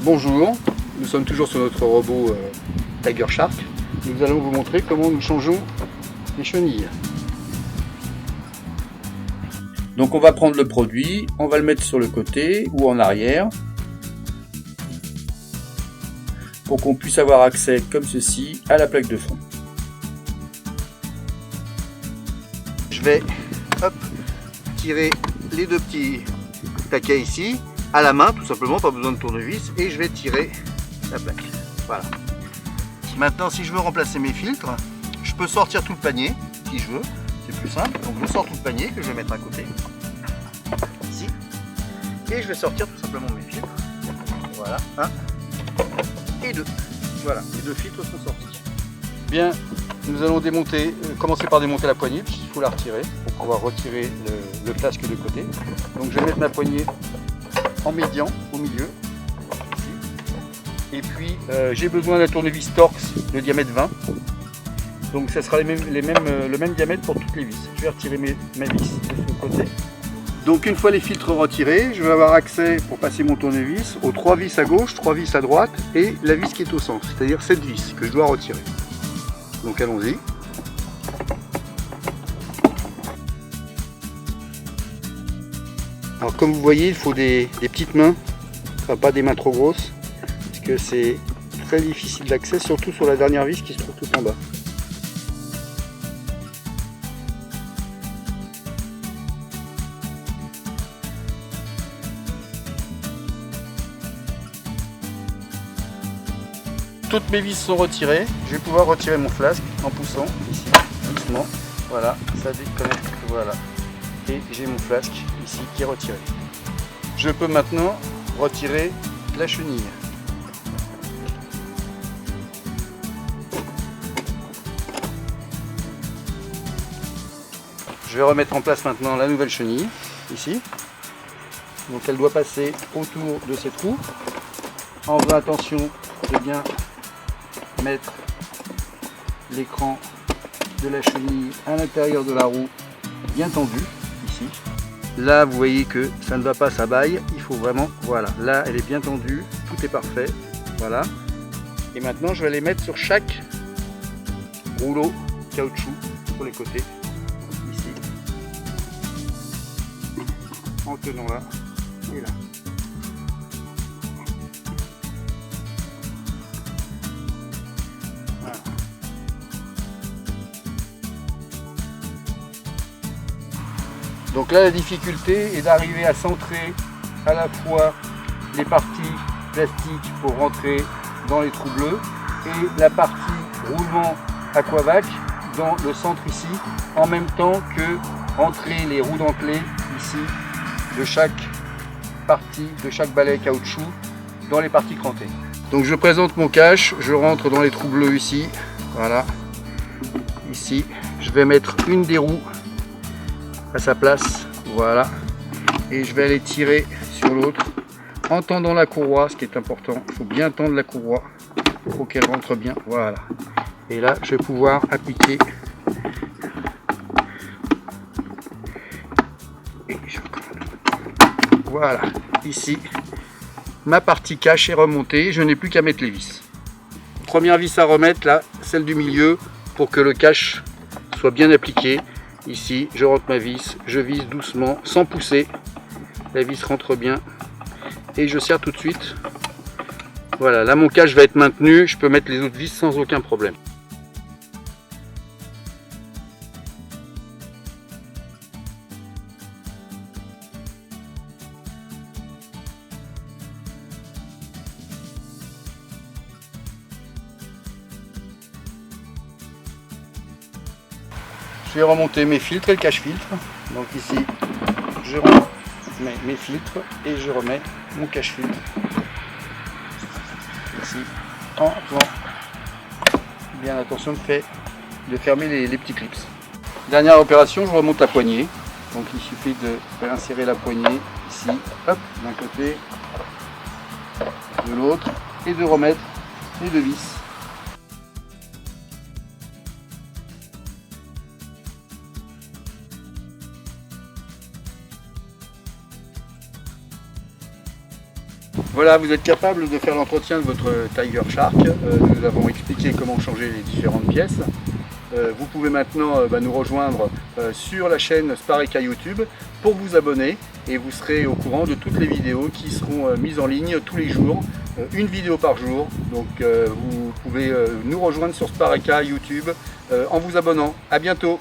Bonjour, nous sommes toujours sur notre robot Tiger Shark. Nous allons vous montrer comment nous changeons les chenilles. Donc on va prendre le produit, on va le mettre sur le côté ou en arrière pour qu'on puisse avoir accès comme ceci à la plaque de fond. Je vais tirer les deux petits paquets ici à la main, tout simplement, pas besoin de tournevis, et je vais tirer la plaque. Voilà. Maintenant, si je veux remplacer mes filtres, je peux sortir tout le panier, si je veux, c'est plus simple. Donc je sors tout le panier que je vais mettre à côté, ici, et je vais sortir tout simplement mes filtres. Voilà, 1 et 2. Voilà, les deux filtres sont sortis. Bien, nous allons commencer par démonter la poignée, puisqu'il faut la retirer pour pouvoir retirer le flasque de côté. Donc je vais mettre ma poignée en médian au milieu, ici. Et puis j'ai besoin d'un tournevis Torx de diamètre 20, donc ça sera le même diamètre pour toutes les vis. Je vais retirer mes vis de ce côté. Donc une fois les filtres retirés, je vais avoir accès pour passer mon tournevis aux 3 vis à gauche, 3 vis à droite et la vis qui est au centre, c'est-à-dire cette vis que je dois retirer. Donc allons-y. Alors comme vous voyez, il faut des petites mains, enfin pas des mains trop grosses, parce que c'est très difficile d'accès, surtout sur la dernière vis qui se trouve tout en bas. Toutes mes vis sont retirées, je vais pouvoir retirer mon flasque en poussant ici, doucement, voilà, ça déconnecte, voilà. Et j'ai mon flasque ici qui est retiré. Je peux maintenant retirer la chenille. Je vais remettre en place maintenant la nouvelle chenille, ici. Donc elle doit passer autour de ces trous, en faisant attention de bien mettre l'écran de la chenille à l'intérieur de la roue, bien tendu. Ici. Là vous voyez que ça ne va pas, ça baille, il faut vraiment, voilà, là elle est bien tendue, tout est parfait, voilà. Et maintenant je vais les mettre sur chaque rouleau caoutchouc sur les côtés, ici, en tenant là et là. Voilà. Donc là la difficulté est d'arriver à centrer à la fois les parties plastiques pour rentrer dans les trous bleus et la partie roulement aquavac dans le centre ici, en même temps que rentrer les roues dentelées ici de chaque partie, de chaque balai caoutchouc dans les parties crantées. Donc je présente mon cache, je rentre dans les trous bleus ici, voilà, ici, je vais mettre une des roues à sa place, voilà, et je vais aller tirer sur l'autre en tendant la courroie, ce qui est important, il faut bien tendre la courroie pour qu'elle rentre bien, voilà, et là je vais pouvoir appliquer et voilà, ici ma partie cache est remontée, je n'ai plus qu'à mettre les vis. Première vis à remettre là, celle du milieu, pour que le cache soit bien appliqué. Ici, je rentre ma vis, je vise doucement, sans pousser. La vis rentre bien et je serre tout de suite. Voilà, là mon cache va être maintenu, je peux mettre les autres vis sans aucun problème. Je vais remonter mes filtres et le cache-filtre. Donc ici, je remonte mes filtres et je remets mon cache-filtre. Ici, en faisant bien attention de fermer les petits clips. Dernière opération, je remonte la poignée. Donc il suffit de réinsérer la poignée ici, hop, d'un côté, de l'autre, et de remettre les deux vis. Voilà, vous êtes capable de faire l'entretien de votre Tiger Shark. Nous avons expliqué comment changer les différentes pièces. Vous pouvez maintenant nous rejoindre sur la chaîne Spareka YouTube pour vous abonner et vous serez au courant de toutes les vidéos qui seront mises en ligne tous les jours, une vidéo par jour. Donc vous pouvez nous rejoindre sur Spareka YouTube en vous abonnant. À bientôt.